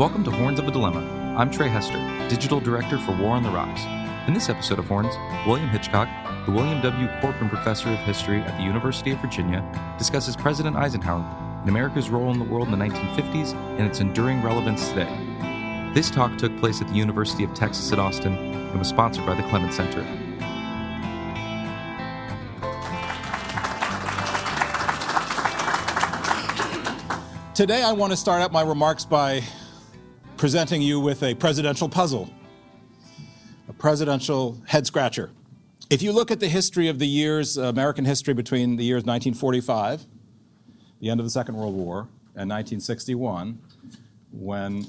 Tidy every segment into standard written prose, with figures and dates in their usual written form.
Welcome to Horns of a Dilemma. I'm Trey Hester, Digital Director for War on the Rocks. In this episode of Horns, William Hitchcock, the William W. Corcoran Professor of History at the University of Virginia, discusses President Eisenhower and America's role in the world in the 1950s and its enduring relevance today. This talk took place at the University of Texas at Austin and was sponsored by the Clements Center. Today I want to start out my remarks by presenting you with a presidential puzzle, a presidential head-scratcher. If you look at the history of the years, American history between the years 1945, the end of the Second World War, and 1961, when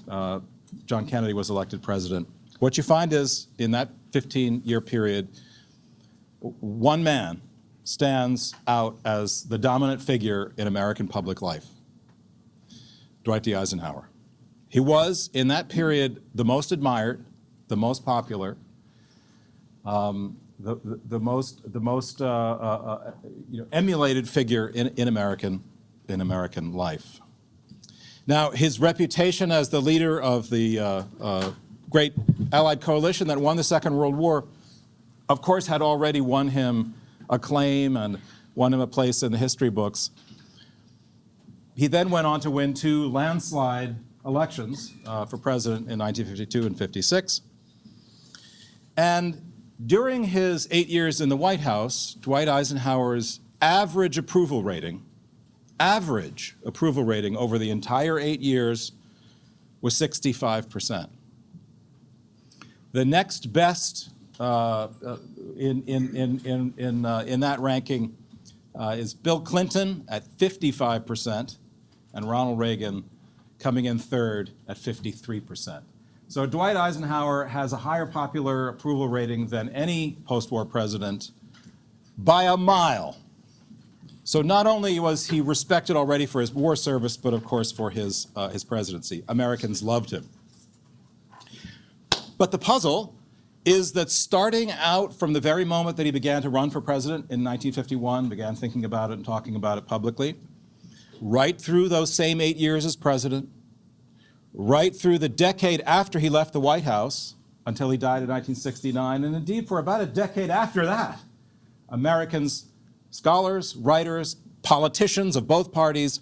John Kennedy was elected president, what you find is, in that 15-year period, one man stands out as the dominant figure in American public life: Dwight D. Eisenhower. He was, in that period, the most admired, the most popular, the most emulated figure in American life. Now, his reputation as the leader of the great Allied coalition that won the Second World War, of course, had already won him acclaim and won him a place in the history books. He then went on to win two landslide elections for president in 1952 and 56. And during his 8 years in the White House, Dwight Eisenhower's average approval rating over the entire 8 years was 65%. The next best in that ranking is Bill Clinton at 55%, and Ronald Reagan coming in third at 53%. So Dwight Eisenhower has a higher popular approval rating than any post-war president by a mile. So not only was he respected already for his war service, but of course for his presidency. Americans loved him. But the puzzle is that starting out from the very moment that he began to run for president in 1951, began thinking about it and talking about it publicly, right through those same 8 years as president, right through the decade after he left the White House until he died in 1969, and indeed for about a decade after that, Americans, scholars, writers, politicians of both parties,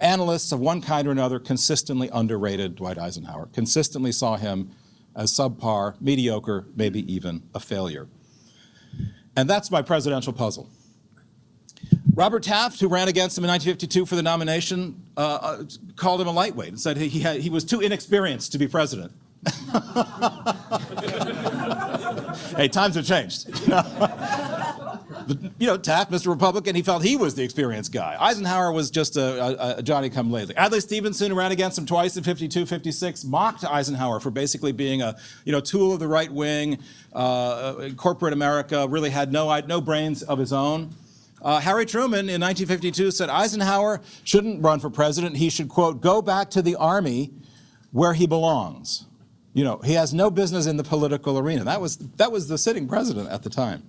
analysts of one kind or another, consistently underrated Dwight Eisenhower, consistently saw him as subpar, mediocre, maybe even a failure. And that's my presidential puzzle. Robert Taft, who ran against him in 1952 for the nomination, called him a lightweight and said he was too inexperienced to be president. Hey, times have changed. Taft, Mr. Republican, he felt he was the experienced guy. Eisenhower was just a Johnny-come-lately. Adlai Stevenson, who ran against him twice in 52, 56, mocked Eisenhower for basically being a tool of the right wing. Corporate America, really had no brains of his own. Harry Truman in 1952 said Eisenhower shouldn't run for president. He should, quote, go back to the army where he belongs. He has no business in the political arena. That was the sitting president at the time.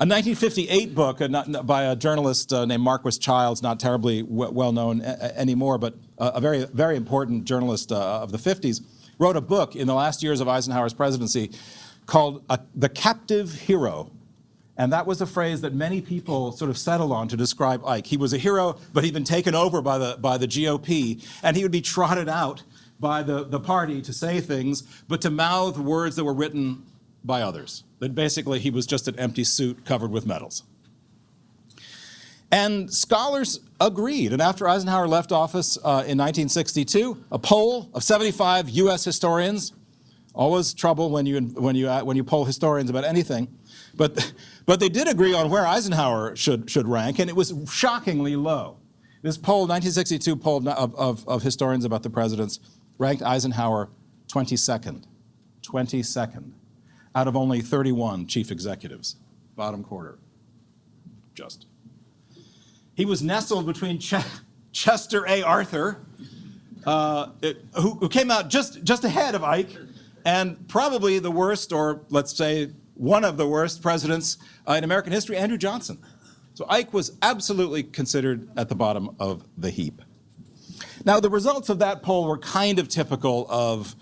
A 1958 book by a journalist named Marquis Childs, not terribly well known anymore, but a very, very important journalist of the 50s, wrote a book in the last years of Eisenhower's presidency called The Captive Hero. And that was a phrase that many people sort of settled on to describe Ike. He was a hero, but he'd been taken over by the GOP, and he would be trotted out by the party to say things, but to mouth words that were written by others. That basically he was just an empty suit covered with medals. And scholars agreed. And after Eisenhower left office in 1962, a poll of 75 U.S. historians, always trouble when you poll historians about anything, but they did agree on where Eisenhower should rank, and it was shockingly low. This poll, 1962 poll of historians about the presidents, ranked Eisenhower 22nd out of only 31 chief executives, bottom quarter, just. He was nestled between Chester A. Arthur, who came out just ahead of Ike, and probably the worst, or let's say one of the worst presidents in American history, Andrew Johnson. So Ike was absolutely considered at the bottom of the heap. Now, the results of that poll were kind of typical of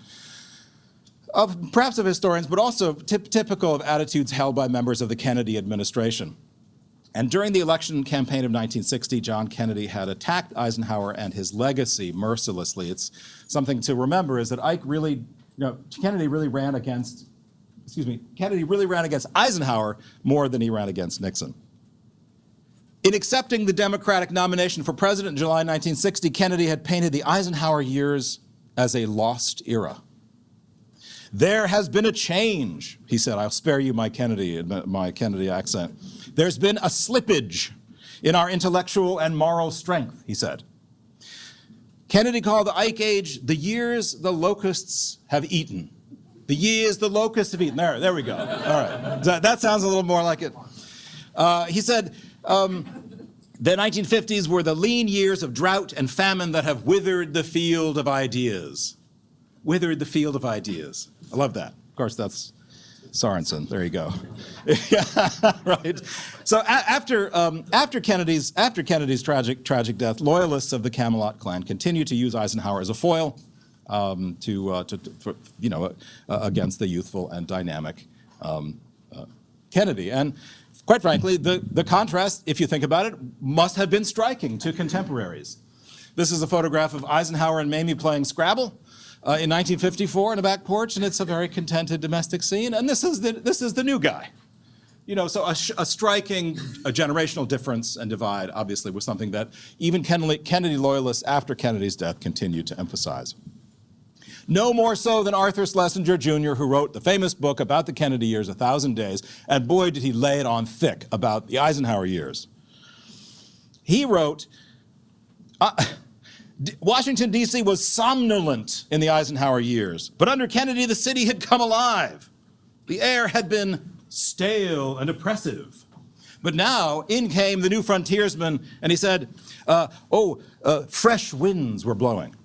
perhaps of historians, but also typical of attitudes held by members of the Kennedy administration. And during the election campaign of 1960, John Kennedy had attacked Eisenhower and his legacy mercilessly. It's something to remember is that Kennedy really ran against Eisenhower more than he ran against Nixon. In accepting the Democratic nomination for president in July 1960, Kennedy had painted the Eisenhower years as a lost era. There has been a change, he said. I'll spare you my Kennedy accent. There's been a slippage in our intellectual and moral strength, he said. Kennedy called the Ike age the years the locusts have eaten. The years the locusts have eaten. There we go. All right. That sounds a little more like it. He said, the 1950s were the lean years of drought and famine that have withered the field of ideas. Withered the field of ideas. I love that. Of course, that's Sorensen. There you go. Yeah, right. So after Kennedy's tragic death, loyalists of the Camelot clan continued to use Eisenhower as a foil against the youthful and dynamic Kennedy. And quite frankly, the contrast, if you think about it, must have been striking to contemporaries. This is a photograph of Eisenhower and Mamie playing Scrabble in 1954 in a back porch, and it's a very contented domestic scene. And this is the new guy. So a striking generational difference and divide, obviously, was something that even Kennedy loyalists after Kennedy's death continued to emphasize. No more so than Arthur Schlesinger Jr., who wrote the famous book about the Kennedy years, 1,000 Days, and boy, did he lay it on thick about the Eisenhower years. He wrote, Washington, D.C. was somnolent in the Eisenhower years, but under Kennedy, the city had come alive. The air had been stale and oppressive. But now, in came the new frontiersman, and he said, fresh winds were blowing.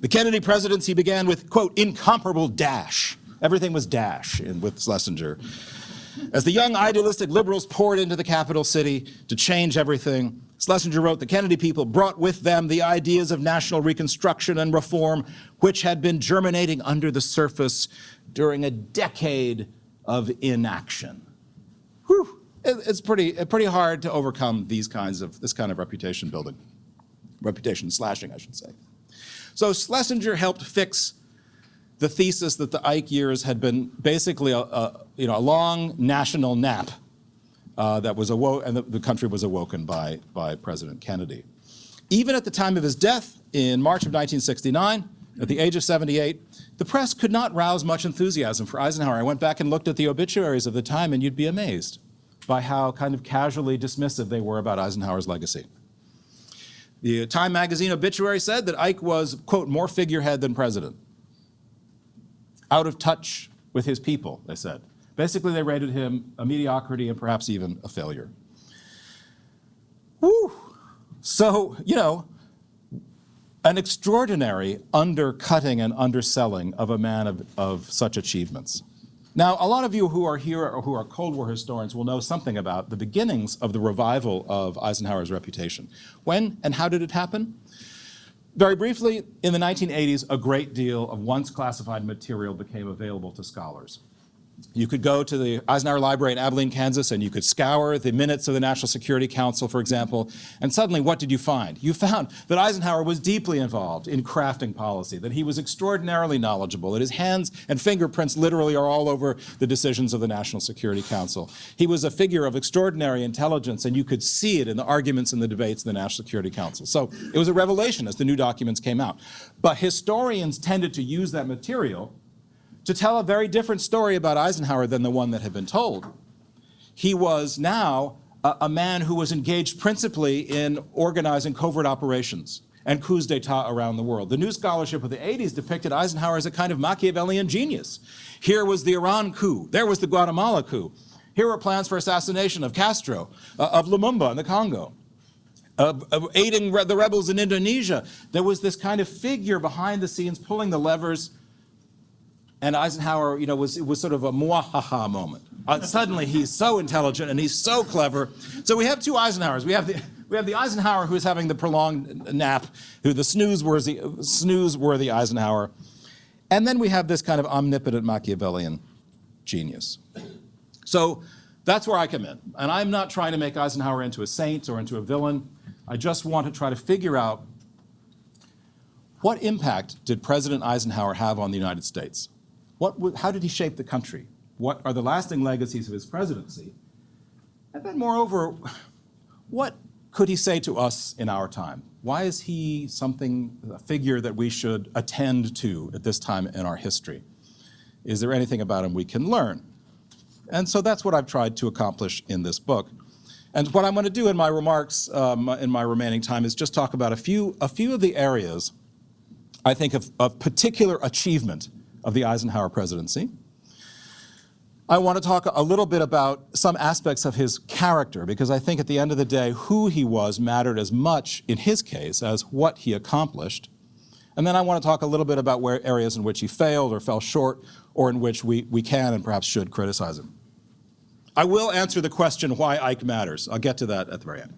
The Kennedy presidency began with, quote, incomparable dash. Everything was dash with Schlesinger. As the young idealistic liberals poured into the capital city to change everything, Schlesinger wrote, the Kennedy people brought with them the ideas of national reconstruction and reform, which had been germinating under the surface during a decade of inaction. Whew. It's pretty hard to overcome this kind of reputation slashing, I should say. So Schlesinger helped fix the thesis that the Ike years had been basically a long national nap that was awoke, and the country was awoken by President Kennedy. Even at the time of his death in March of 1969, at the age of 78, the press could not rouse much enthusiasm for Eisenhower. I went back and looked at the obituaries of the time, and you'd be amazed by how kind of casually dismissive they were about Eisenhower's legacy. The Time magazine obituary said that Ike was, quote, more figurehead than president. Out of touch with his people, they said. Basically, they rated him a mediocrity and perhaps even a failure. Woo! So, an extraordinary undercutting and underselling of a man of such achievements. Now, a lot of you who are here or who are Cold War historians will know something about the beginnings of the revival of Eisenhower's reputation. When and how did it happen? Very briefly, in the 1980s, a great deal of once classified material became available to scholars. You could go to the Eisenhower Library in Abilene, Kansas, and you could scour the minutes of the National Security Council, for example, and suddenly what did you find? You found that Eisenhower was deeply involved in crafting policy, that he was extraordinarily knowledgeable, that his hands and fingerprints literally are all over the decisions of the National Security Council. He was a figure of extraordinary intelligence, and you could see it in the arguments and the debates in the National Security Council. So it was a revelation as the new documents came out. But historians tended to use that material to tell a very different story about Eisenhower than the one that had been told. He was now a man who was engaged principally in organizing covert operations and coups d'etat around the world. The new scholarship of the 80s depicted Eisenhower as a kind of Machiavellian genius. Here was the Iran coup. There was the Guatemala coup. Here were plans for assassination of Castro, of Lumumba in the Congo, of aiding the rebels in Indonesia. There was this kind of figure behind the scenes pulling the levers. And Eisenhower, was sort of a mwahaha moment. Suddenly, he's so intelligent and he's so clever. So we have two Eisenhowers. We have We have the Eisenhower who's having the prolonged nap, who the snooze-worthy Eisenhower. And then we have this kind of omnipotent Machiavellian genius. So that's where I come in. And I'm not trying to make Eisenhower into a saint or into a villain. I just want to try to figure out what impact did President Eisenhower have on the United States? How did he shape the country? What are the lasting legacies of his presidency? And then moreover, what could he say to us in our time? Why is he a figure that we should attend to at this time in our history? Is there anything about him we can learn? And so that's what I've tried to accomplish in this book. And what I'm going to do in my remarks in my remaining time is just talk about a few of the areas, I think, of particular achievement of the Eisenhower presidency. I want to talk a little bit about some aspects of his character, because I think at the end of the day, who he was mattered as much in his case as what he accomplished. And then I want to talk a little bit about areas in which he failed or fell short, or in which we can and perhaps should criticize him. I will answer the question why Ike matters. I'll get to that at the very end.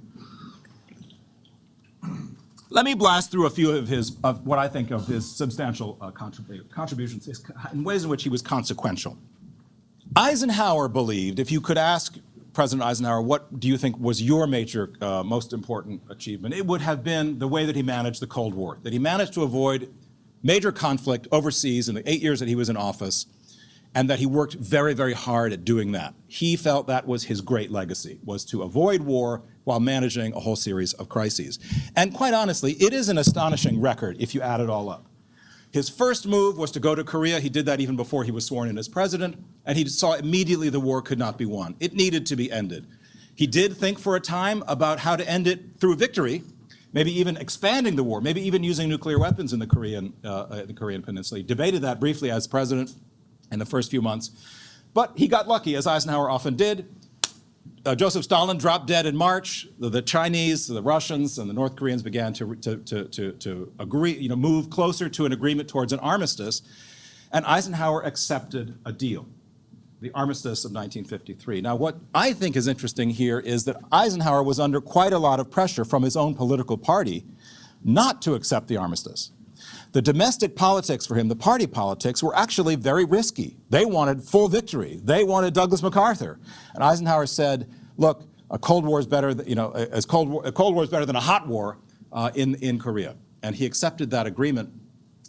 Let me blast through a few of what I think of his substantial contributions in ways in which he was consequential. Eisenhower believed, if you could ask President Eisenhower, what do you think was your major, most important achievement, it would have been the way that he managed the Cold War, that he managed to avoid major conflict overseas in the 8 years that he was in office, and that he worked very, very hard at doing that. He felt that was his great legacy, was to avoid war while managing a whole series of crises. And quite honestly, it is an astonishing record if you add it all up. His first move was to go to Korea. He did that even before he was sworn in as president, and he saw immediately the war could not be won. It needed to be ended. He did think for a time about how to end it through victory, maybe even expanding the war, maybe even using nuclear weapons in the Korean Peninsula. He debated that briefly as president in the first few months, but he got lucky, as Eisenhower often did. Joseph Stalin dropped dead in March. The Chinese, the Russians, and the North Koreans began to agree, move closer to an agreement towards an armistice, and Eisenhower accepted a deal, the armistice of 1953. Now, what I think is interesting here is that Eisenhower was under quite a lot of pressure from his own political party not to accept the armistice. The domestic politics for him, the party politics, were actually very risky. They wanted full victory. They wanted Douglas MacArthur. And Eisenhower said, look, a Cold War is better, a Cold War is better than a hot war in Korea. And he accepted that agreement.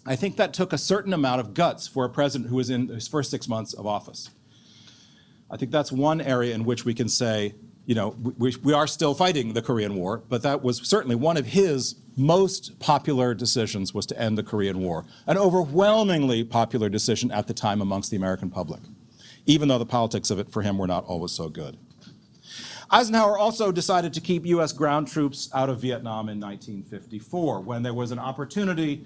I think that took a certain amount of guts for a president who was in his first 6 months of office. I think that's one area in which we can say, we are still fighting the Korean War, but that was certainly one of his most popular decisions, was to end the Korean War. An overwhelmingly popular decision at the time amongst the American public, even though the politics of it for him were not always so good. Eisenhower also decided to keep U.S. ground troops out of Vietnam in 1954, when there was an opportunity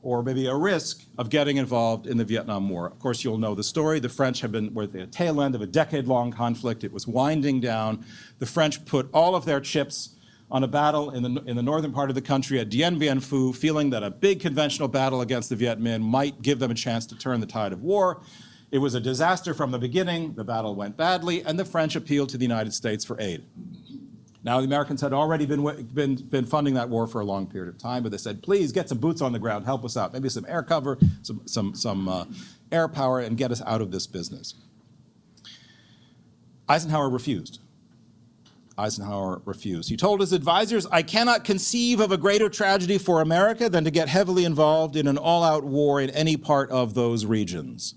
or maybe a risk of getting involved in the Vietnam War. Of course, you'll know the story. The French were at the tail end of a decade-long conflict. It was winding down. The French put all of their chips on a battle in the northern part of the country at Dien Bien Phu, feeling that a big conventional battle against the Viet Minh might give them a chance to turn the tide of war. It was a disaster from the beginning. The battle went badly, and the French appealed to the United States for aid. Now, the Americans had already been funding that war for a long period of time, but they said, please get some boots on the ground, help us out, maybe some air cover, some air power, and get us out of this business. Eisenhower refused. Eisenhower refused. He told his advisors, I cannot conceive of a greater tragedy for America than to get heavily involved in an all-out war in any part of those regions.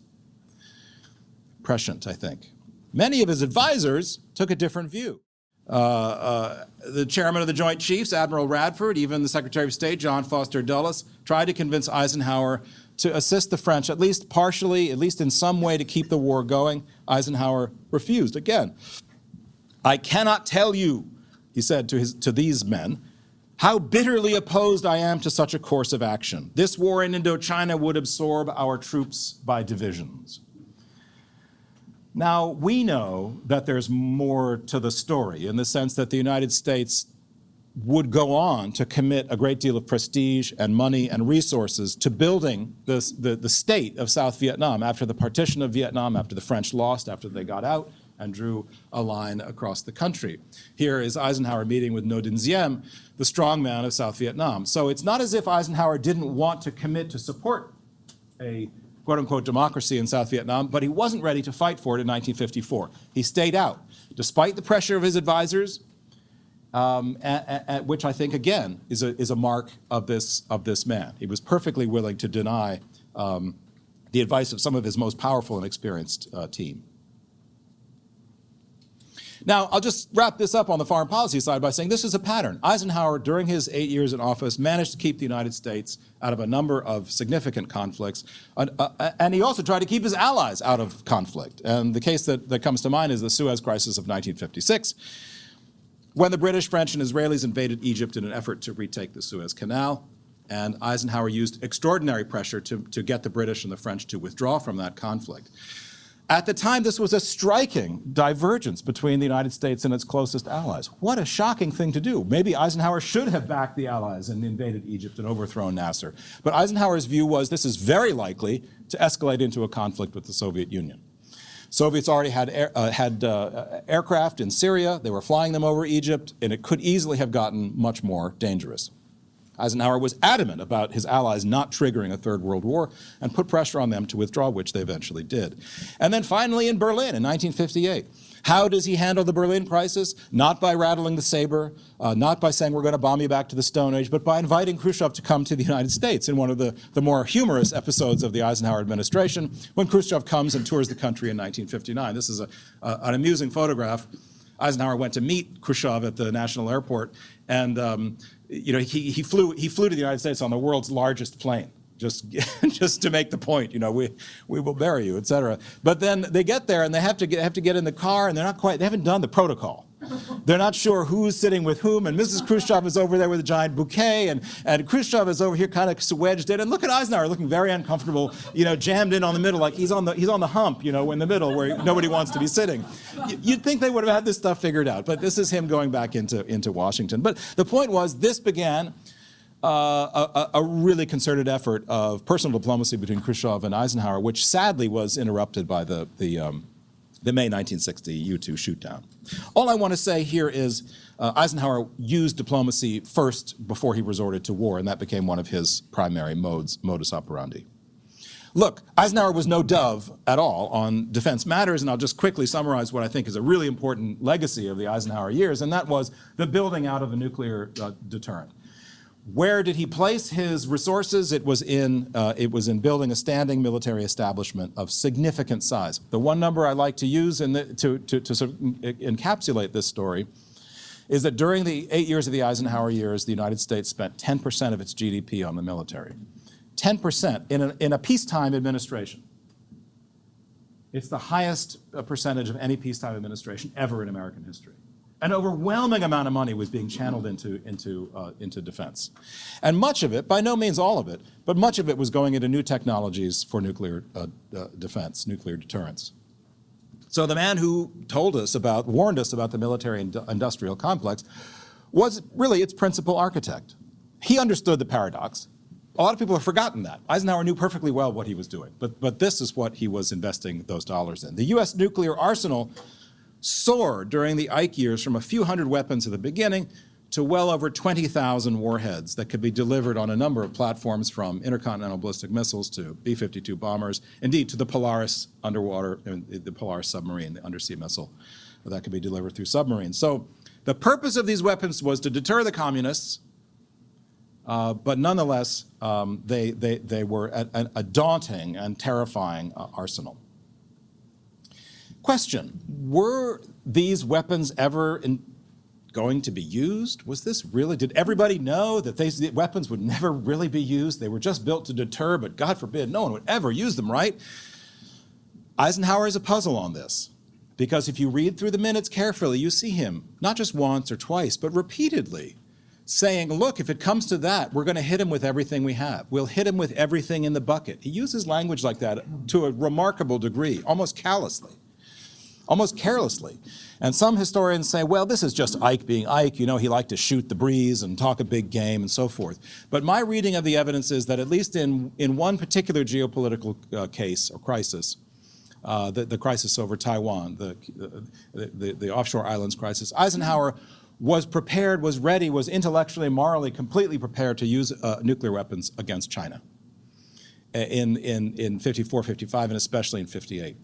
Prescient, I think. Many of his advisors took a different view. The chairman of the Joint Chiefs, Admiral Radford, even the Secretary of State, John Foster Dulles, tried to convince Eisenhower to assist the French, at least partially, at least in some way, to keep the war going. Eisenhower refused again. I cannot tell you, he said to these men, how bitterly opposed I am to such a course of action. This war in Indochina would absorb our troops by divisions. Now, we know that there's more to the story in the sense that the United States would go on to commit a great deal of prestige and money and resources to building the state of South Vietnam after the partition of Vietnam, after the French lost, after they got out, and drew a line across the country. Here is Eisenhower meeting with Ngo Dinh Diem, the strongman of South Vietnam. So it's not as if Eisenhower didn't want to commit to support a quote-unquote democracy in South Vietnam, but he wasn't ready to fight for it in 1954. He stayed out, despite the pressure of his advisors, which I think, again, is a mark of this man. He was perfectly willing to deny the advice of some of his most powerful and experienced team. Now, I'll just wrap this up on the foreign policy side by saying this is a pattern. Eisenhower, during his 8 years in office, managed to keep the United States out of a number of significant conflicts, and he also tried to keep his allies out of conflict. And the case that comes to mind is the Suez Crisis of 1956, when the British, French, and Israelis invaded Egypt in an effort to retake the Suez Canal. And Eisenhower used extraordinary pressure to get the British and the French to withdraw from that conflict. At the time, this was a striking divergence between the United States and its closest allies. What a shocking thing to do. Maybe Eisenhower should have backed the Allies and invaded Egypt and overthrown Nasser. But Eisenhower's view was this is very likely to escalate into a conflict with the Soviet Union. Soviets already had aircraft in Syria. They were flying them over Egypt, and it could easily have gotten much more dangerous. Eisenhower was adamant about his allies not triggering a Third World War and put pressure on them to withdraw, which they eventually did. And then finally in Berlin in 1958, how does he handle the Berlin crisis? Not by rattling the saber, not by saying we're going to bomb you back to the Stone Age, but by inviting Khrushchev to come to the United States in one of the more humorous episodes of the Eisenhower administration, when Khrushchev comes and tours the country in 1959. This is an amusing photograph. Eisenhower went to meet Khrushchev at the National Airport, and he flew to the United States on the world's largest plane, just to make the point, we will bury you, et cetera. But then they get there and they have to get in the car, and they haven't done the protocol. They're not sure who's sitting with whom, and Mrs. Khrushchev is over there with a giant bouquet, and Khrushchev is over here kind of wedged in, and look at Eisenhower looking very uncomfortable, jammed in on the middle, like he's on the hump, in the middle where nobody wants to be sitting. You'd think they would have had this stuff figured out, but this is him going back into Washington. But the point was, this began a really concerted effort of personal diplomacy between Khrushchev and Eisenhower, which sadly was interrupted by the May 1960 U-2 shoot-down. All I want to say here is Eisenhower used diplomacy first before he resorted to war, and that became one of his primary modus operandi. Look, Eisenhower was no dove at all on defense matters, and I'll just quickly summarize what I think is a really important legacy of the Eisenhower years, and that was the building out of a nuclear deterrent. Where did he place his resources? It was in building a standing military establishment of significant size. The one number I like to use to sort of encapsulate this story is that during the 8 years of the Eisenhower years, the United States spent 10% of its GDP on the military. 10% in a peacetime administration. It's the highest percentage of any peacetime administration ever in American history. An overwhelming amount of money was being channeled into defense. And much of it, by no means all of it, but much of it was going into new technologies for nuclear defense, nuclear deterrence. So the man who warned us about the military industrial complex was really its principal architect. He understood the paradox. A lot of people have forgotten that. Eisenhower knew perfectly well what he was doing, but this is what he was investing those dollars in. The U.S. nuclear arsenal soared during the Ike years from a few hundred weapons at the beginning to well over 20,000 warheads that could be delivered on a number of platforms, from intercontinental ballistic missiles to B-52 bombers, indeed to the Polaris the Polaris submarine, the undersea missile that could be delivered through submarines. So the purpose of these weapons was to deter the communists, but nonetheless, they were a daunting and terrifying arsenal. Question, were these weapons ever going to be used? Was this really, did everybody know that these weapons would never really be used? They were just built to deter, but God forbid, no one would ever use them, right? Eisenhower is a puzzle on this, because if you read through the minutes carefully, you see him, not just once or twice, but repeatedly, saying, look, if it comes to that, we're going to hit him with everything we have. We'll hit him with everything in the bucket. He uses language like that to a remarkable degree, almost carelessly. And some historians say, well, this is just Ike being Ike. He liked to shoot the breeze and talk a big game and so forth. But my reading of the evidence is that at least in one particular geopolitical case or crisis, the crisis over Taiwan, the offshore islands crisis. Eisenhower was prepared, was ready, was intellectually and morally completely prepared to use nuclear weapons against China in 54, 55, and especially in 58.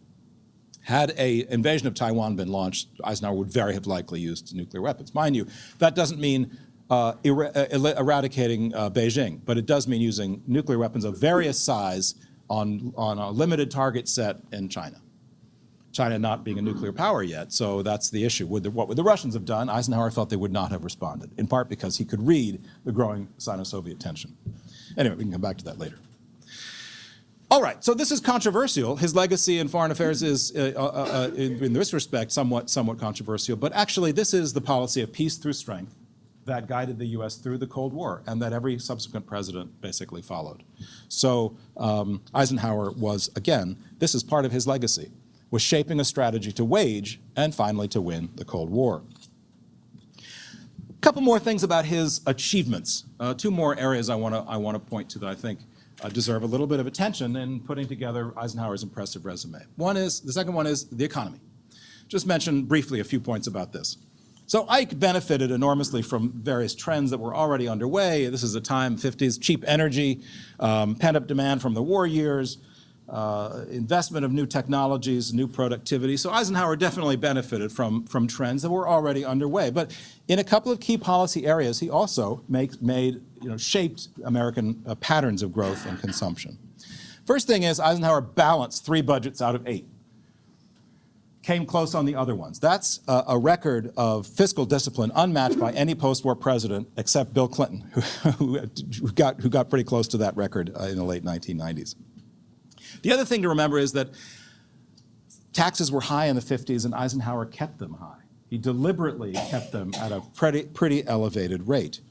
Had an invasion of Taiwan been launched, Eisenhower would very have likely used nuclear weapons. Mind you, that doesn't mean eradicating Beijing, but it does mean using nuclear weapons of various size on a limited target set in China. China not being a nuclear power yet, so that's the issue. What would the Russians have done? Eisenhower thought they would not have responded, in part because he could read the growing Sino-Soviet tension. Anyway, we can come back to that later. All right, so this is controversial. His legacy in foreign affairs is, in this respect, somewhat controversial. But actually, this is the policy of peace through strength that guided the U.S. through the Cold War, and that every subsequent president basically followed. So Eisenhower was, again, this is part of his legacy, was shaping a strategy to wage and finally to win the Cold War. A couple more things about his achievements. Two more areas I want to point to that I think deserve a little bit of attention in putting together Eisenhower's impressive resume. The second one is the economy. Just mention briefly a few points about this. So Ike benefited enormously from various trends that were already underway. This is a time, 50s, cheap energy, pent-up demand from the war years, investment of new technologies, new productivity. So Eisenhower definitely benefited from trends that were already underway. But in a couple of key policy areas, he also shaped American patterns of growth and consumption. First thing is Eisenhower balanced 3 budgets out of 8. Came close on the other ones. That's a record of fiscal discipline unmatched by any post-war president except Bill Clinton, who got pretty close to that record in the late 1990s. The other thing to remember is that taxes were high in the 50s, and Eisenhower kept them high. He deliberately kept them at a pretty elevated rate.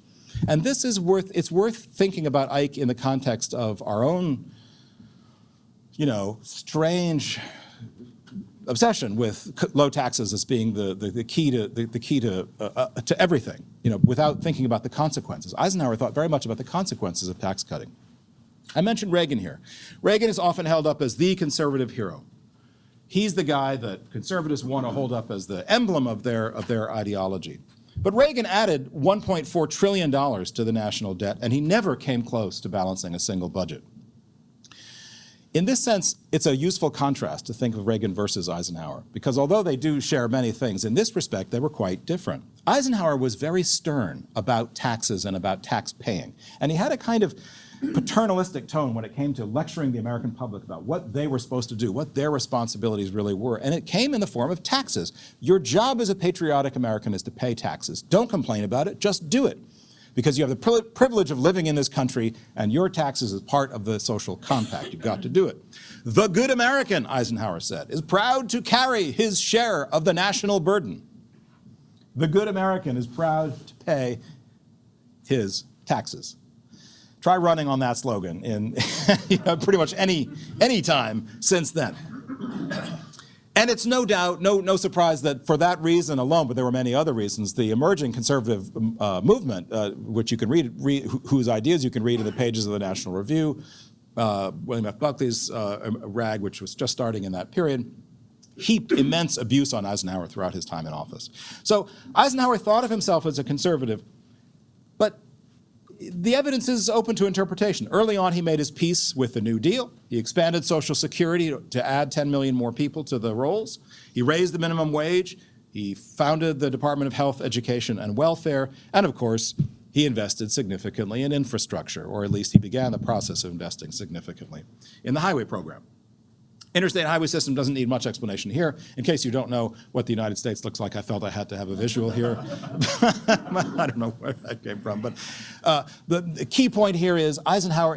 And it's worth thinking about Ike in the context of our own, strange obsession with low taxes as being the key to everything, without thinking about the consequences. Eisenhower thought very much about the consequences of tax cutting. I mentioned Reagan here. Reagan is often held up as the conservative hero. He's the guy that conservatives want to hold up as the emblem of their ideology. But Reagan added $1.4 trillion to the national debt, and he never came close to balancing a single budget. In this sense, it's a useful contrast to think of Reagan versus Eisenhower, because although they do share many things, in this respect, they were quite different. Eisenhower was very stern about taxes and about tax paying, and he had a kind of paternalistic tone when it came to lecturing the American public about what they were supposed to do, what their responsibilities really were, and it came in the form of taxes. Your job as a patriotic American is to pay taxes. Don't complain about it, just do it. Because you have the privilege of living in this country, and your taxes is part of the social compact. You've got to do it. The good American, Eisenhower said, is proud to carry his share of the national burden. The good American is proud to pay his taxes. Try running on that slogan in pretty much any time since then. And it's no doubt, no surprise that for that reason alone, but there were many other reasons, the emerging conservative movement, which you can read, whose ideas you can read in the pages of the National Review, William F. Buckley's RAG, which was just starting in that period, heaped immense abuse on Eisenhower throughout his time in office. So Eisenhower thought of himself as a conservative, but the evidence is open to interpretation. Early on, he made his peace with the New Deal. He expanded Social Security to add 10 million more people to the rolls. He raised the minimum wage. He founded the Department of Health, Education, and Welfare. And of course, he invested significantly in infrastructure, or at least he began the process of investing significantly in the highway program. Interstate highway system doesn't need much explanation here. In case you don't know what the United States looks like, I felt I had to have a visual here. I don't know where that came from. But the key point here is Eisenhower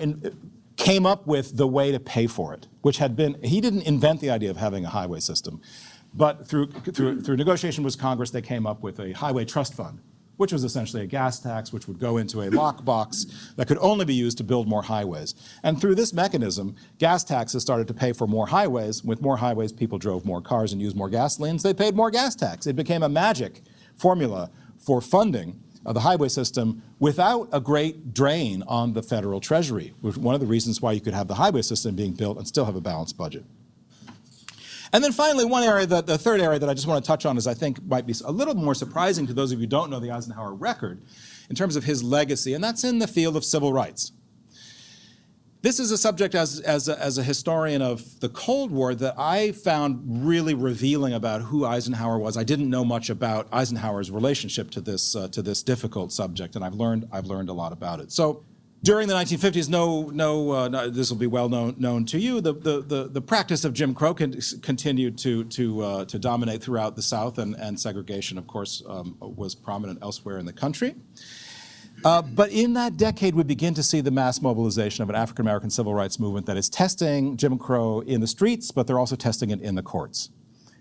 came up with the way to pay for it, which had been, he didn't invent the idea of having a highway system. But through negotiation with Congress, they came up with a highway trust fund, which was essentially a gas tax, which would go into a lockbox that could only be used to build more highways. And through this mechanism, gas taxes started to pay for more highways. With more highways, people drove more cars and used more gasolines. They paid more gas tax. It became a magic formula for funding of the highway system without a great drain on the federal treasury, which was one of the reasons why you could have the highway system being built and still have a balanced budget. And then finally, one area, the third area that I just want to touch on is I think might be a little more surprising to those of you who don't know the Eisenhower record in terms of his legacy, and that's in the field of civil rights. This is a subject as a historian of the Cold War that I found really revealing about who Eisenhower was. I didn't know much about Eisenhower's relationship to this difficult subject, and I've learned a lot about it. So during the 1950s, this will be well known to you. The practice of Jim Crow continued to dominate throughout the South, and segregation, of course, was prominent elsewhere in the country. But in that decade, we begin to see the mass mobilization of an African-American civil rights movement that is testing Jim Crow in the streets, but they're also testing it in the courts.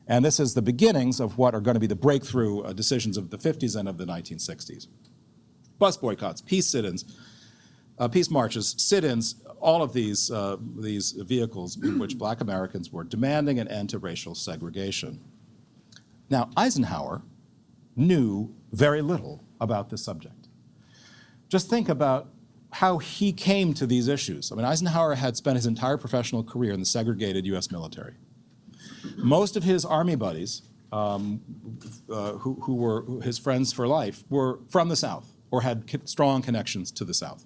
And this is the beginnings of what are going to be the breakthrough decisions of the 50s and of the 1960s. Bus boycotts, peace sit-ins, peace marches, sit-ins, all of these vehicles in which black Americans were demanding an end to racial segregation. Now, Eisenhower knew very little about this subject. Just think about how he came to these issues. I mean, Eisenhower had spent his entire professional career in the segregated U.S. military. Most of his Army buddies, who were his friends for life, were from the South or had strong connections to the South.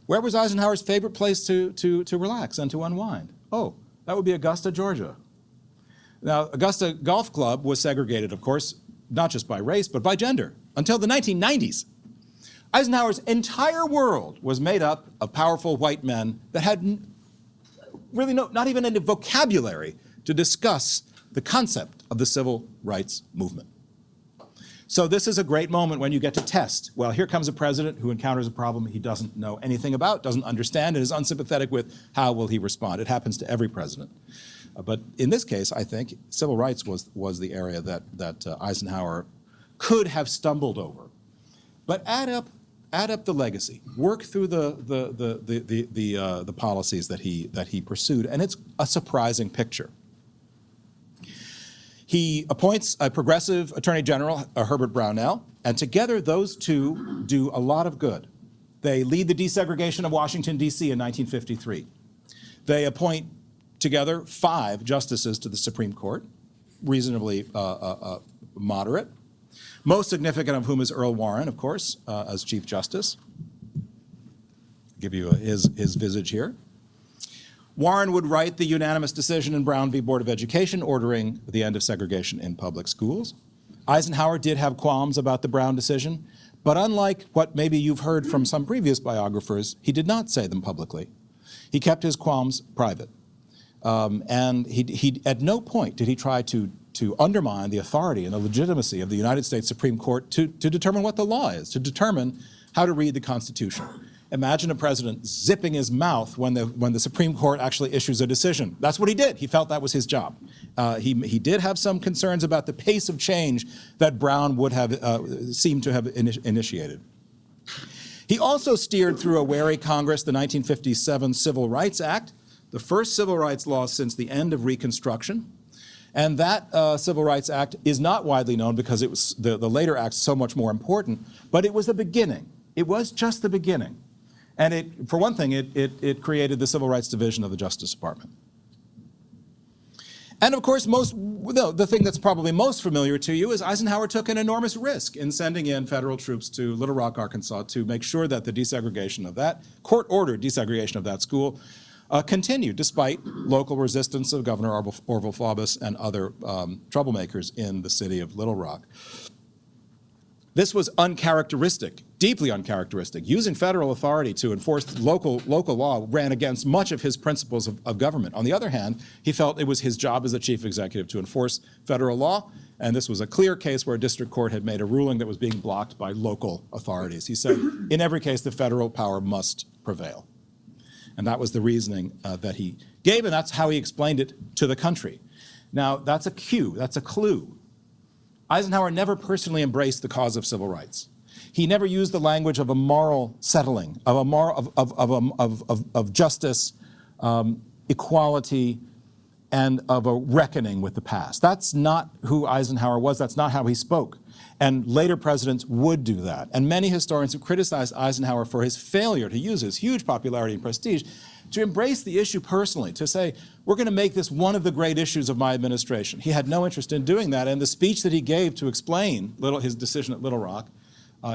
Where was Eisenhower's favorite place to relax and to unwind? Oh, that would be Augusta, Georgia. Now, Augusta Golf Club was segregated, of course, not just by race, but by gender, until the 1990s. Eisenhower's entire world was made up of powerful white men that had really not even any vocabulary to discuss the concept of the civil rights movement. So this is a great moment when you get to test. Well, here comes a president who encounters a problem he doesn't know anything about, doesn't understand, and is unsympathetic with. How will he respond? It happens to every president. But in this case, I think civil rights was the area that Eisenhower could have stumbled over. But add up the legacy, work through the policies that he pursued, and it's a surprising picture. He appoints a progressive Attorney General, Herbert Brownell, and together those two do a lot of good. They lead the desegregation of Washington, D.C. in 1953. They appoint together 5 justices to the Supreme Court, reasonably moderate. Most significant of whom is Earl Warren, of course, as Chief Justice. I'll give you his visage here. Warren would write the unanimous decision in Brown v. Board of Education ordering the end of segregation in public schools. Eisenhower did have qualms about the Brown decision, but unlike what maybe you've heard from some previous biographers, he did not say them publicly. He kept his qualms private. And he at no point did he try to undermine the authority and the legitimacy of the United States Supreme Court to determine what the law is, to determine how to read the Constitution. Imagine a president zipping his mouth when the Supreme Court actually issues a decision. That's what he did. He felt that was his job. He did have some concerns about the pace of change that Brown would have seemed to have initiated. He also steered through a wary Congress the 1957 Civil Rights Act, the first civil rights law since the end of Reconstruction. And that Civil Rights Act is not widely known because it was the later acts so much more important, but it was the beginning. It was just the beginning. And for one thing, it created the Civil Rights Division of the Justice Department. And of course, the thing that's probably most familiar to you is Eisenhower took an enormous risk in sending in federal troops to Little Rock, Arkansas to make sure that the desegregation of that, court-ordered desegregation of that school, continued despite local resistance of Governor Orville Faubus and other troublemakers in the city of Little Rock. This was uncharacteristic, deeply uncharacteristic. Using federal authority to enforce local law ran against much of his principles of government. On the other hand, he felt it was his job as the chief executive to enforce federal law, and this was a clear case where a district court had made a ruling that was being blocked by local authorities. He said, in every case, the federal power must prevail. And that was the reasoning that he gave, and that's how he explained it to the country. Now, that's a cue, that's a clue. Eisenhower never personally embraced the cause of civil rights. He never used the language of a moral settling, of justice, equality, and of a reckoning with the past. That's not who Eisenhower was. That's not how he spoke. And later presidents would do that. And many historians who criticized Eisenhower for his failure to use his huge popularity and prestige to embrace the issue personally, to say, we're going to make this one of the great issues of my administration. He had no interest in doing that, and the speech that he gave to explain his decision at Little Rock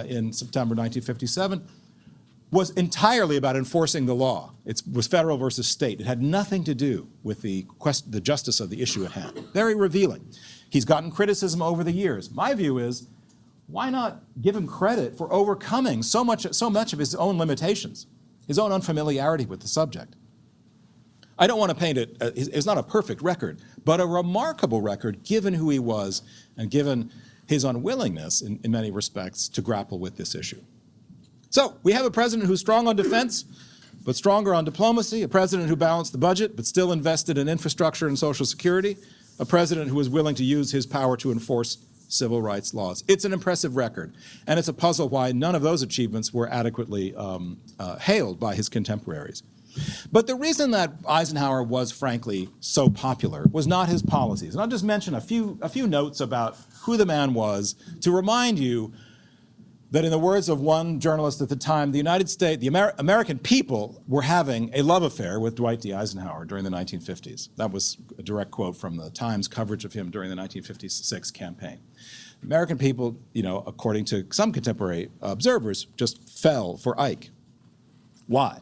in September 1957 was entirely about enforcing the law. It was federal versus state. It had nothing to do with the justice of the issue at hand. Very revealing. He's gotten criticism over the years. My view is, why not give him credit for overcoming so much of his own limitations, his own unfamiliarity with the subject? I don't want to paint it, it's not a perfect record, but a remarkable record given who he was and given his unwillingness in many respects to grapple with this issue. So we have a president who's strong on defense, but stronger on diplomacy, a president who balanced the budget, but still invested in infrastructure and Social Security, a president who was willing to use his power to enforce civil rights laws. It's an impressive record, and it's a puzzle why none of those achievements were adequately hailed by his contemporaries. But the reason that Eisenhower was, frankly, so popular was not his policies. And I'll just mention a few notes about who the man was to remind you that, in the words of one journalist at the time, the United States, the American people were having a love affair with Dwight D. Eisenhower during the 1950s. That was a direct quote from the Times coverage of him during the 1956 campaign. American people, according to some contemporary observers, just fell for Ike. Why?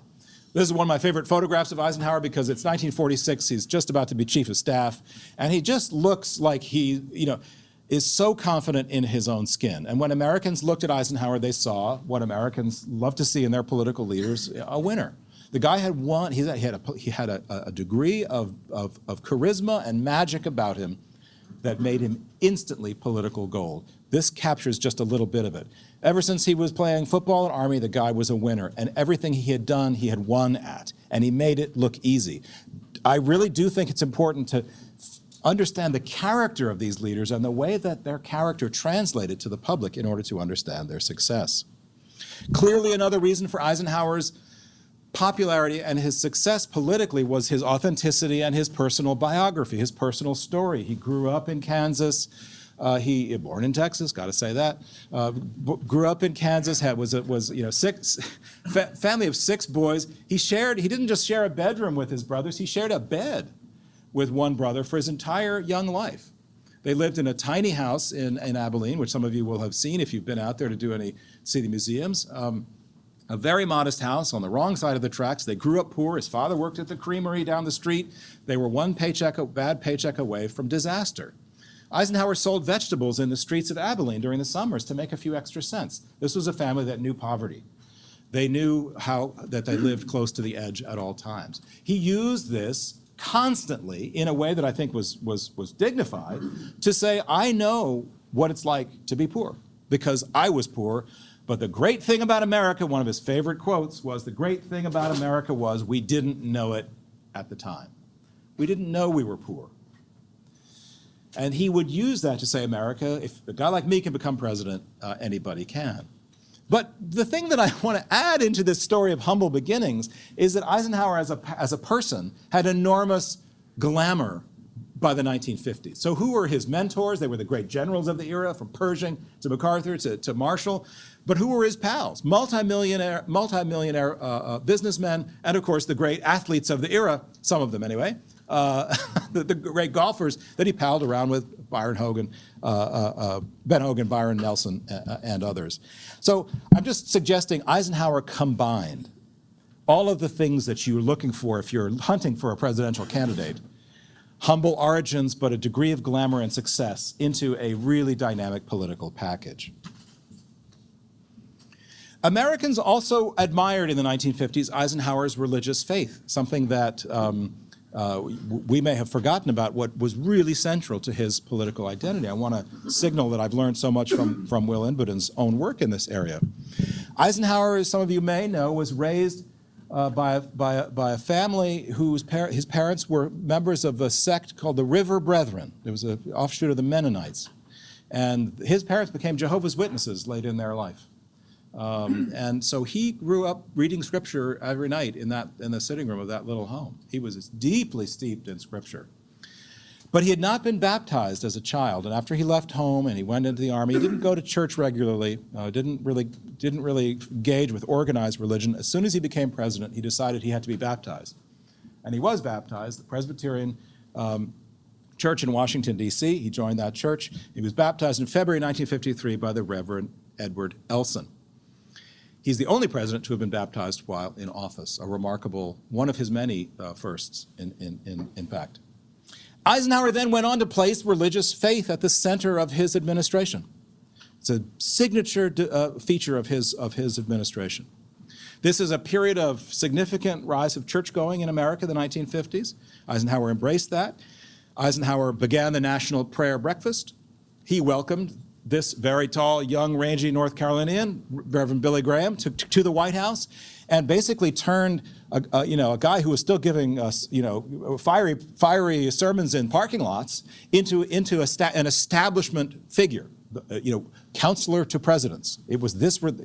This is one of my favorite photographs of Eisenhower because it's 1946. He's just about to be chief of staff, and he just looks like he, is so confident in his own skin. And when Americans looked at Eisenhower, they saw what Americans love to see in their political leaders, a winner. The guy had won. He had a degree of charisma and magic about him that made him instantly political gold. This captures just a little bit of it. Ever since he was playing football in Army, the guy was a winner, and everything he had done, he had won at, and he made it look easy. I really do think it's important to understand the character of these leaders and the way that their character translated to the public in order to understand their success. Clearly, another reason for Eisenhower's popularity and his success politically was his authenticity and his personal biography, his personal story. He grew up in Kansas. Born in Texas, got to say that. Grew up in Kansas. Family of 6 boys. He didn't just share a bedroom with his brothers. He shared a bed with one brother for his entire young life. They lived in a tiny house in Abilene, which some of you will have seen if you've been out there to see the museums. A very modest house on the wrong side of the tracks. They grew up poor. His father worked at the creamery down the street. They were one bad paycheck away from disaster. Eisenhower sold vegetables in the streets of Abilene during the summers to make a few extra cents. This was a family that knew poverty. They knew that they lived close to the edge at all times. He used this constantly in a way that I think was dignified to say, I know what it's like to be poor because I was poor. But the great thing about America, one of his favorite quotes was, the great thing about America was we didn't know it at the time. We didn't know we were poor. And he would use that to say, America, if a guy like me can become president, anybody can. But the thing that I want to add into this story of humble beginnings is that Eisenhower as a person had enormous glamour by the 1950s. So who were his mentors? They were the great generals of the era, from Pershing to MacArthur to Marshall. But who were his pals? Multi-millionaire businessmen, and of course the great athletes of the era, some of them anyway, the great golfers that he palled around with, Ben Hogan, Byron Nelson, and others. So I'm just suggesting Eisenhower combined all of the things that you're looking for if you're hunting for a presidential candidate: humble origins, but a degree of glamour and success, into a really dynamic political package. Americans also admired in the 1950s Eisenhower's religious faith, something that we may have forgotten about, what was really central to his political identity. I want to signal that I've learned so much from Will Inboden's own work in this area. Eisenhower, as some of you may know, was raised by a family his parents were members of a sect called the River Brethren. It was an offshoot of the Mennonites. And his parents became Jehovah's Witnesses late in their life. And so he grew up reading Scripture every night in the sitting room of that little home. He was deeply steeped in Scripture. But he had not been baptized as a child, and after he left home and he went into the army, he didn't go to church regularly, didn't really engage with organized religion. As soon as he became president, he decided he had to be baptized. And he was baptized. The Presbyterian Church in Washington, D.C., he joined that church. He was baptized in February 1953 by the Reverend Edward Elson. He's the only president to have been baptized while in office, a remarkable, one of his many firsts, in fact. Eisenhower then went on to place religious faith at the center of his administration. It's a signature feature of his administration. This is a period of significant rise of church-going in America, the 1950s. Eisenhower embraced that. Eisenhower began the National Prayer Breakfast. He welcomed this very tall, young, rangy North Carolinian, Reverend Billy Graham, to the White House, and basically turned a guy who was still giving us fiery sermons in parking lots into an establishment figure, counselor to presidents.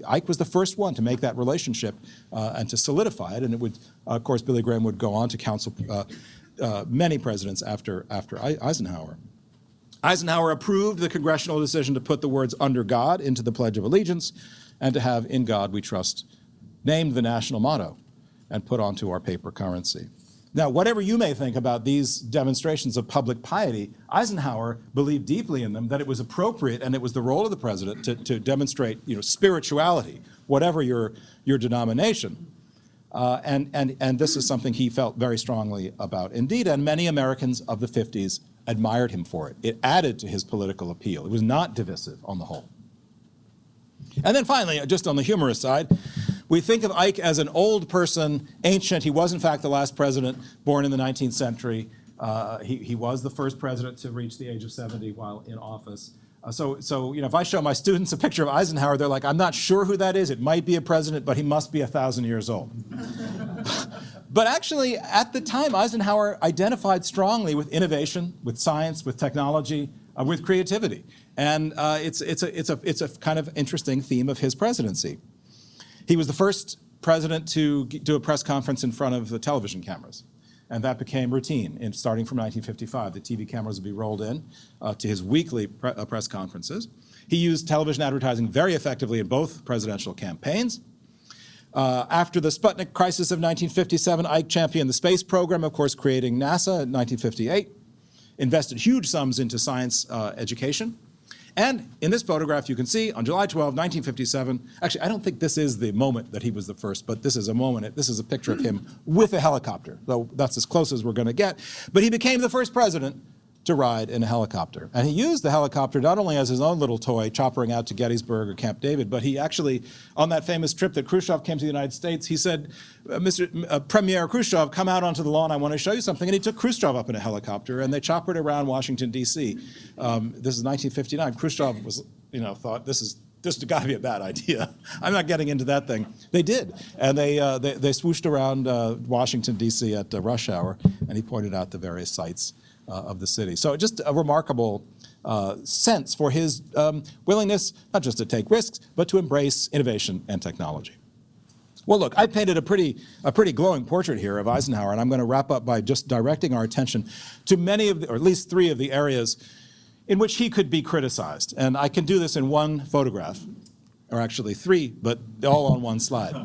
Ike was the first one to make that relationship and to solidify it, and it would, of course, Billy Graham would go on to counsel many presidents after Eisenhower. Eisenhower approved the congressional decision to put the words "under God" into the Pledge of Allegiance and to have "In God We Trust" named the national motto and put onto our paper currency. Now, whatever you may think about these demonstrations of public piety, Eisenhower believed deeply in them, that it was appropriate and it was the role of the president to demonstrate spirituality, whatever your denomination. And this is something he felt very strongly about indeed, and many Americans of the 50s admired him for it. It added to his political appeal. It was not divisive on the whole. And then finally, just on the humorous side, we think of Ike as an old person, ancient. He was, in fact, the last president born in the 19th century. He was the first president to reach the age of 70 while in office. So if I show my students a picture of Eisenhower, they're like, I'm not sure who that is. It might be a president, but he must be 1,000 years old. But actually, at the time, Eisenhower identified strongly with innovation, with science, with technology, with creativity. And it's a kind of interesting theme of his presidency. He was the first president to do a press conference in front of the television cameras. And that became routine. Starting from 1955, the TV cameras would be rolled in to his weekly press conferences. He used television advertising very effectively in both presidential campaigns. After the Sputnik crisis of 1957, Ike championed the space program, of course, creating NASA in 1958, invested huge sums into science education. And in this photograph, you can see on July 12, 1957, actually, I don't think this is the moment that he was the first, but this is a moment, this is a picture of him with a helicopter, though that's as close as we're going to get. But he became the first president to ride in a helicopter. And he used the helicopter not only as his own little toy, choppering out to Gettysburg or Camp David, but he actually, on that famous trip that Khrushchev came to the United States, he said, Premier Khrushchev, come out onto the lawn, I want to show you something. And he took Khrushchev up in a helicopter, and they choppered around Washington, D.C. This is 1959. Khrushchev was, thought, this has got to be a bad idea. I'm not getting into that thing. They did, and they swooshed around Washington, D.C. at rush hour, and he pointed out the various sites of the city. So just a remarkable sense for his willingness not just to take risks, but to embrace innovation and technology. Well, look, I painted a pretty glowing portrait here of Eisenhower, and I'm going to wrap up by just directing our attention to many of or at least three of the areas in which he could be criticized. And I can do this in one photograph, or actually three, but all on one slide.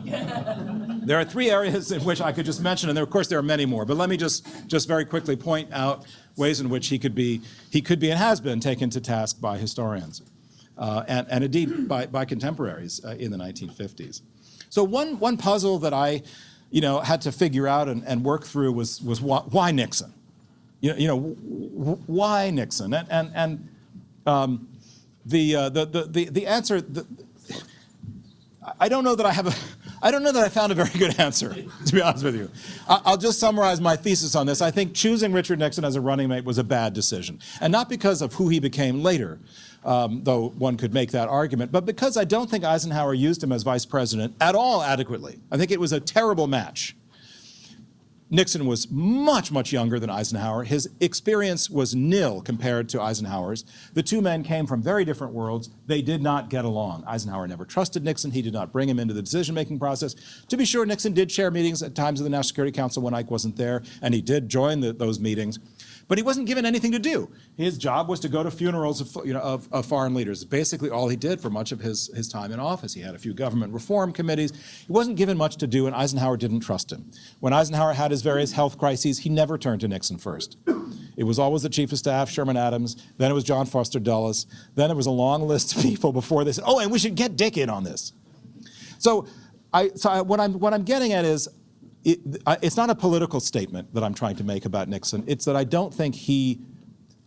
There are three areas in which I could just mention, and of course there are many more, but let me just very quickly point out ways in which he could be and has been taken to task by historians, and indeed by contemporaries in the 1950s. So one puzzle that I had to figure out and work through was why Nixon? Why Nixon? And the answer. I don't know that I found a very good answer, to be honest with you. I'll just summarize my thesis on this. I think choosing Richard Nixon as a running mate was a bad decision. And not because of who he became later, though one could make that argument, but because I don't think Eisenhower used him as vice president at all adequately. I think it was a terrible match. Nixon was much, much younger than Eisenhower. His experience was nil compared to Eisenhower's. The two men came from very different worlds. They did not get along. Eisenhower never trusted Nixon. He did not bring him into the decision-making process. To be sure, Nixon did chair meetings at times of the National Security Council when Ike wasn't there, and he did join those meetings. But he wasn't given anything to do. His job was to go to funerals of foreign leaders. Basically all he did for much of his time in office. He had a few government reform committees. He wasn't given much to do, and Eisenhower didn't trust him. When Eisenhower had his various health crises, he never turned to Nixon first. It was always the Chief of Staff, Sherman Adams, then it was John Foster Dulles, then it was a long list of people before they said, oh, and we should get Dick in on this. So what I'm getting at is, it's not a political statement that I'm trying to make about Nixon. It's that I don't think he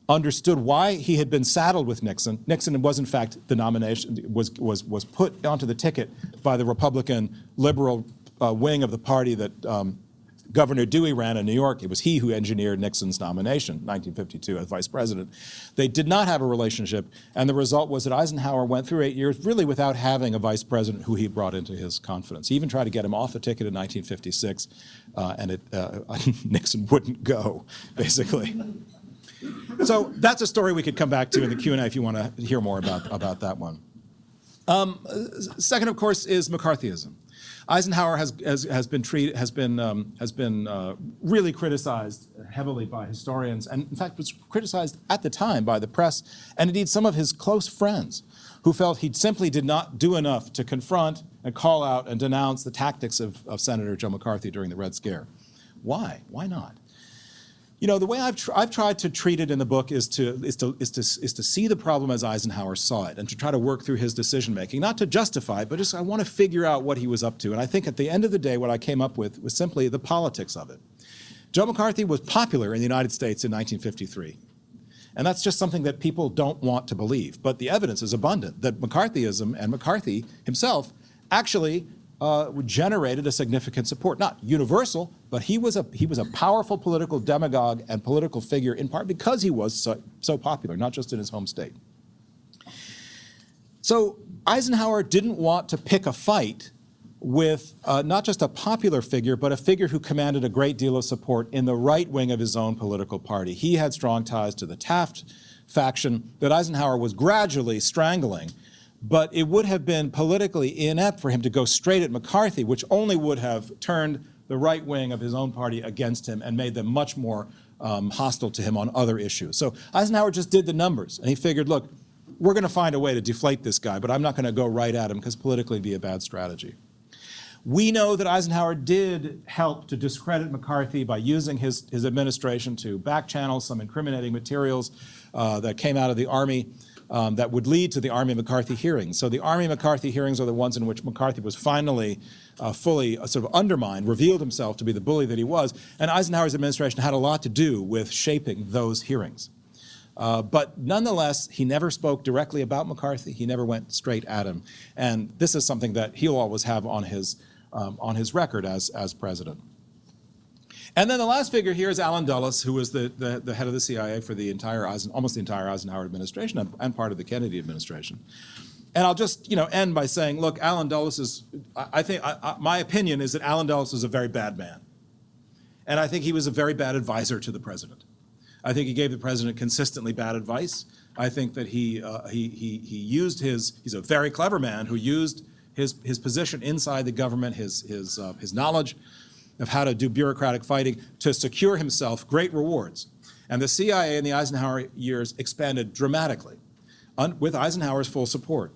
understood why he had been saddled with Nixon. Nixon was, in fact, the nomination was put onto the ticket by the Republican liberal wing of the party that Governor Dewey ran in New York. It was he who engineered Nixon's nomination, 1952, as vice president. They did not have a relationship, and the result was that Eisenhower went through 8 years really without having a vice president who he brought into his confidence. He even tried to get him off the ticket in 1956, and Nixon wouldn't go, basically. So that's a story we could come back to in the Q&A if you want to hear more about that one. Second, of course, is McCarthyism. Eisenhower has been really criticized heavily by historians, and in fact was criticized at the time by the press, and indeed some of his close friends, who felt he simply did not do enough to confront and call out and denounce the tactics of Senator Joe McCarthy during the Red Scare. Why? Why not? You know, the way I've tried to treat it in the book is to see the problem as Eisenhower saw it, and to try to work through his decision making, not to justify it, but just I want to figure out what he was up to. And I think at the end of the day, what I came up with was simply the politics of it. Joe McCarthy was popular in the United States in 1953. And that's just something that people don't want to believe. But the evidence is abundant that McCarthyism and McCarthy himself actually generated a significant support. Not universal, but he was a powerful political demagogue and political figure, in part because he was so popular, not just in his home state. So Eisenhower didn't want to pick a fight with not just a popular figure, but a figure who commanded a great deal of support in the right wing of his own political party. He had strong ties to the Taft faction that Eisenhower was gradually strangling. But it would have been politically inept for him to go straight at McCarthy, which only would have turned the right wing of his own party against him and made them much more hostile to him on other issues. So Eisenhower just did the numbers, and he figured, look, we're going to find a way to deflate this guy, but I'm not going to go right at him because politically it'd be a bad strategy. We know that Eisenhower did help to discredit McCarthy by using his administration to back-channel some incriminating materials that came out of the Army that would lead to the Army McCarthy hearings. So the Army McCarthy hearings are the ones in which McCarthy was finally fully sort of undermined, revealed himself to be the bully that he was, and Eisenhower's administration had a lot to do with shaping those hearings. But nonetheless, he never spoke directly about McCarthy. He never went straight at him. And this is something that he'll always have on his record as president. And then the last figure here is Allen Dulles, who was the head of the CIA for the almost the entire Eisenhower administration and part of the Kennedy administration. And I'll just end by saying, look, Allen Dulles is, my opinion is that Allen Dulles is a very bad man. And I think he was a very bad advisor to the president. I think he gave the president consistently bad advice. I think that he used he's a very clever man who used his position inside the government, his knowledge of how to do bureaucratic fighting to secure himself great rewards. And the CIA in the Eisenhower years expanded dramatically with Eisenhower's full support.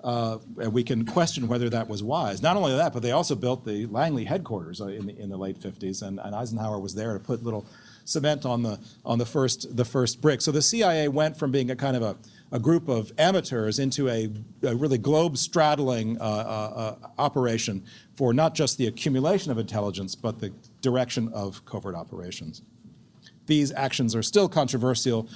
And we can question whether that was wise. Not only that, but they also built the Langley headquarters in the late 50s, and Eisenhower was there to put little cement on the first brick. So the CIA went from being a kind of a group of amateurs into a really globe-straddling operation for not just the accumulation of intelligence, but the direction of covert operations. These actions are still controversial,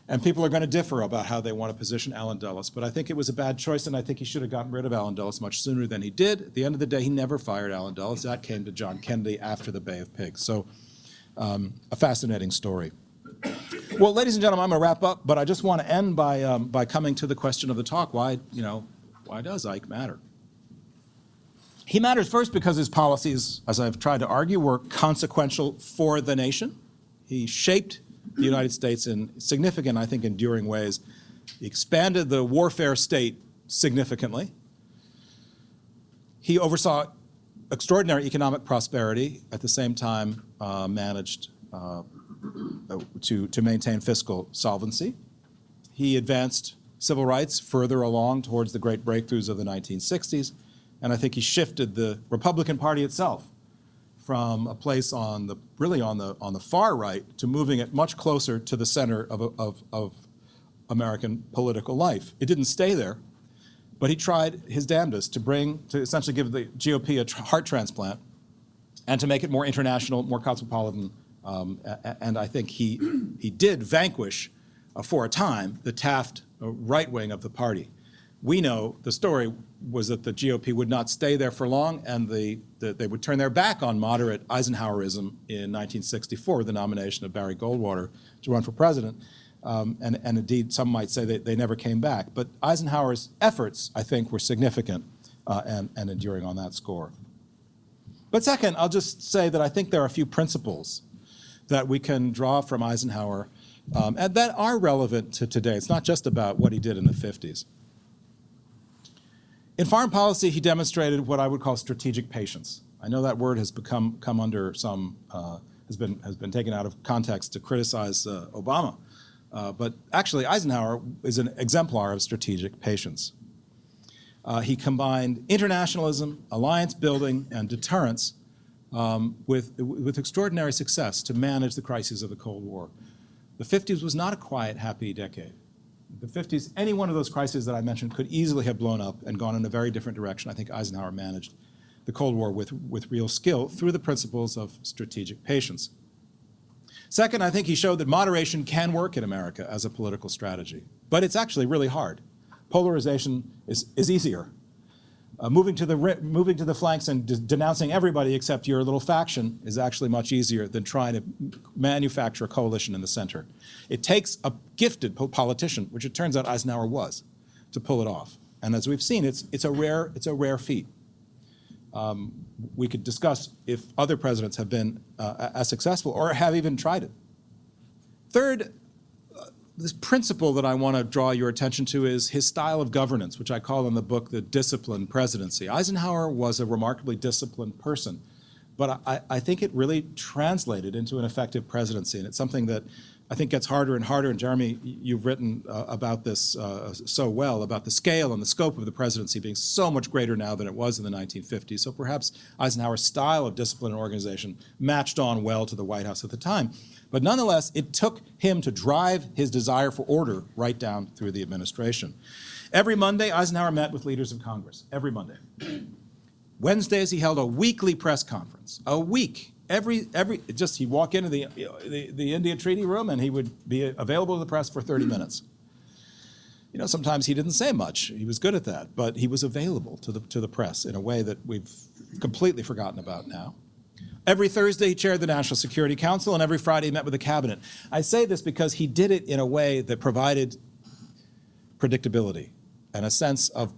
and people are going to differ about how they want to position Allen Dulles. But I think it was a bad choice, and I think he should have gotten rid of Allen Dulles much sooner than he did. At the end of the day, he never fired Allen Dulles. That came to John Kennedy after the Bay of Pigs. So a fascinating story. Well, ladies and gentlemen, I'm going to wrap up, but I just want to end by coming to the question of the talk. Why does Ike matter? He matters first because his policies, as I've tried to argue, were consequential for the nation. He shaped the United States in significant, I think, enduring ways. He expanded the warfare state significantly. He oversaw extraordinary economic prosperity, at the same time managed to maintain fiscal solvency. He advanced civil rights further along towards the great breakthroughs of the 1960s, and I think he shifted the Republican Party itself from a place on the far right to moving it much closer to the center of American political life. It didn't stay there, but he tried his damnedest to essentially give the GOP a heart transplant and to make it more international, more cosmopolitan. And I think he did vanquish, for a time, the Taft right wing of the party. We know the story was that the GOP would not stay there for long, and they would turn their back on moderate Eisenhowerism in 1964 with the nomination of Barry Goldwater to run for president. And indeed, some might say that they never came back. But Eisenhower's efforts, I think, were significant and enduring on that score. But second, I'll just say that I think there are a few principles that we can draw from Eisenhower and that are relevant to today. It's not just about what he did in the 50s. In foreign policy, he demonstrated what I would call strategic patience. I know that word has come under some, has been taken out of context to criticize Obama. But actually, Eisenhower is an exemplar of strategic patience. He combined internationalism, alliance building, and deterrence with extraordinary success to manage the crises of the Cold War. The 50s was not a quiet, happy decade. The 50s, any one of those crises that I mentioned could easily have blown up and gone in a very different direction. I think Eisenhower managed the Cold War with real skill through the principles of strategic patience. Second, I think he showed that moderation can work in America as a political strategy, but it's actually really hard. Polarization is easier. Moving to the flanks and denouncing everybody except your little faction is actually much easier than trying to manufacture a coalition in the center. It takes a gifted politician, which it turns out Eisenhower was, to pull it off. And as we've seen, it's a rare feat. We could discuss if other presidents have been as successful or have even tried it. Third, this principle that I want to draw your attention to is his style of governance, which I call in the book the disciplined presidency. Eisenhower was a remarkably disciplined person, but I think it really translated into an effective presidency, and it's something that I think gets harder and harder. And Jeremy, you've written about this so well, about the scale and the scope of the presidency being so much greater now than it was in the 1950s. So perhaps Eisenhower's style of discipline and organization matched on well to the White House at the time. But nonetheless, it took him to drive his desire for order right down through the administration. Every Monday, Eisenhower met with leaders of Congress, every Monday. Wednesdays, he held a weekly press conference, a week. He'd walk into the India Treaty Room and he would be available to the press for 30 minutes. You know, sometimes he didn't say much. He was good at that, but he was available to the press in a way that we've completely forgotten about now. Every Thursday, he chaired the National Security Council, and every Friday, he met with the cabinet. I say this because he did it in a way that provided predictability and a sense of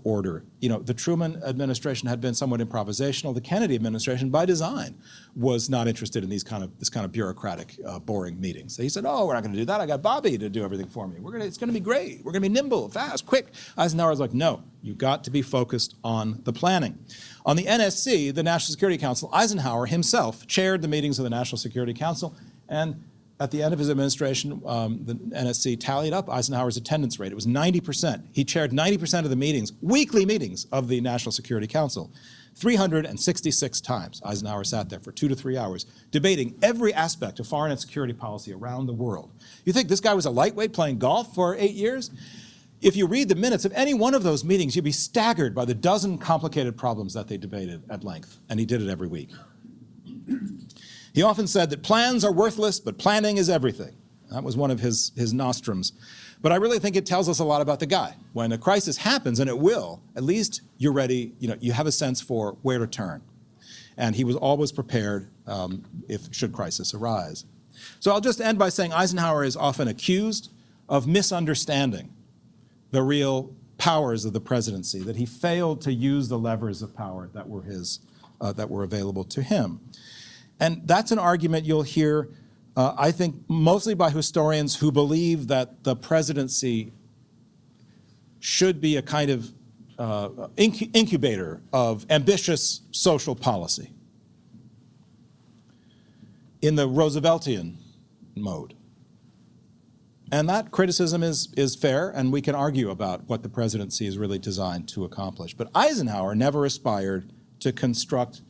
order. You know, the Truman administration had been somewhat improvisational. The Kennedy administration, by design, was not interested in this kind of bureaucratic, boring meetings. He said, "Oh, we're not going to do that. I got Bobby to do everything for me. It's going to be great. We're going to be nimble, fast, quick." Eisenhower was like, "No, you got to be focused on the planning." On the NSC, the National Security Council, Eisenhower himself chaired the meetings of the National Security Council, and at the end of his administration, the NSC tallied up Eisenhower's attendance rate. It was 90%. He chaired 90% of the meetings, weekly meetings of the National Security Council. 366 times Eisenhower sat there for 2 to 3 hours debating every aspect of foreign and security policy around the world. You think this guy was a lightweight playing golf for 8 years? If you read the minutes of any one of those meetings, you'd be staggered by the dozen complicated problems that they debated at length, and he did it every week. He often said that plans are worthless, but planning is everything. That was one of his nostrums. But I really think it tells us a lot about the guy. When a crisis happens, and it will, at least you're ready, you have a sense for where to turn. And he was always prepared should crisis arise. So I'll just end by saying Eisenhower is often accused of misunderstanding the real powers of the presidency, that he failed to use the levers of power that were available to him. And that's an argument you'll hear, I think, mostly by historians who believe that the presidency should be a kind of incubator of ambitious social policy. in the Rooseveltian mode. And that criticism is fair, and we can argue about what the presidency is really designed to accomplish. But Eisenhower never aspired to construct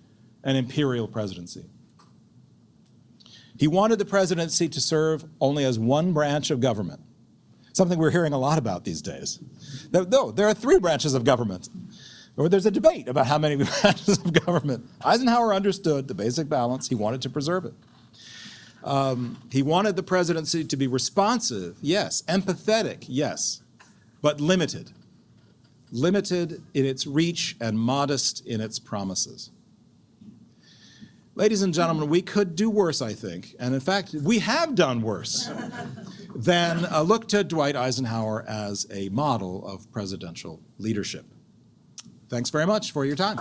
an imperial presidency. He wanted the presidency to serve only as one branch of government, something we're hearing a lot about these days. No, there are three branches of government, or there's a debate about how many branches of government. Eisenhower understood the basic balance. He wanted to preserve it. He wanted the presidency to be responsive, yes, empathetic, yes, but limited. Limited in its reach and modest in its promises. Ladies and gentlemen, we could do worse, I think, and in fact, we have done worse than look to Dwight Eisenhower as a model of presidential leadership. Thanks very much for your time.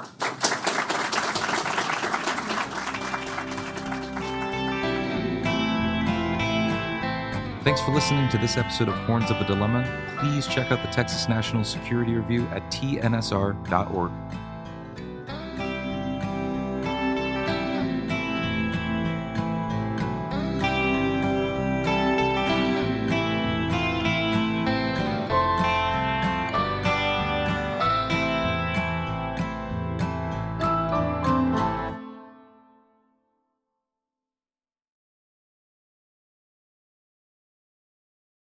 Thanks for listening to this episode of Horns of a Dilemma. Please check out the Texas National Security Review at tnsr.org.